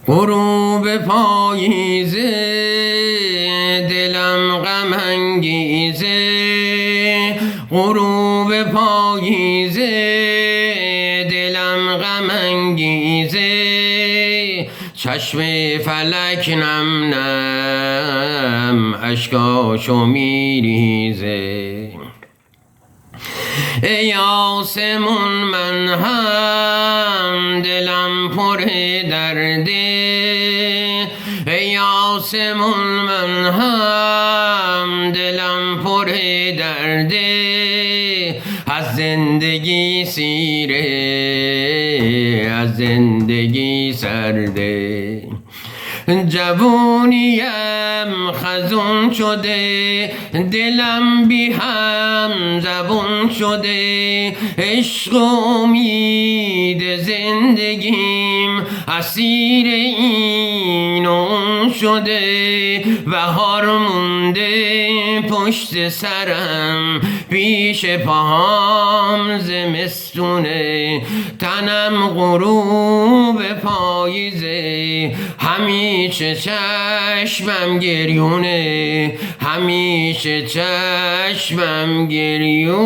غروب پاییزه دلم غم انگیزه، غروب پاییزه دلم غم انگیزه، چشم فلک نم نم اشکاشو میریزه. ای آسمون من هم دلم پر درده، ای آسمون من هم دلم پر درده، از زندگی سیره از زندگی سرده. جوونیم خزون شده دلم بی هم زبون شده، عشق و امید زندگیم اسیر این اون شده، بهار مونده پشت سرم پیش پاهام زمستونه، تنم غروب پاییزه همیشه چشمم گریونه، همیشه چشمم گریون.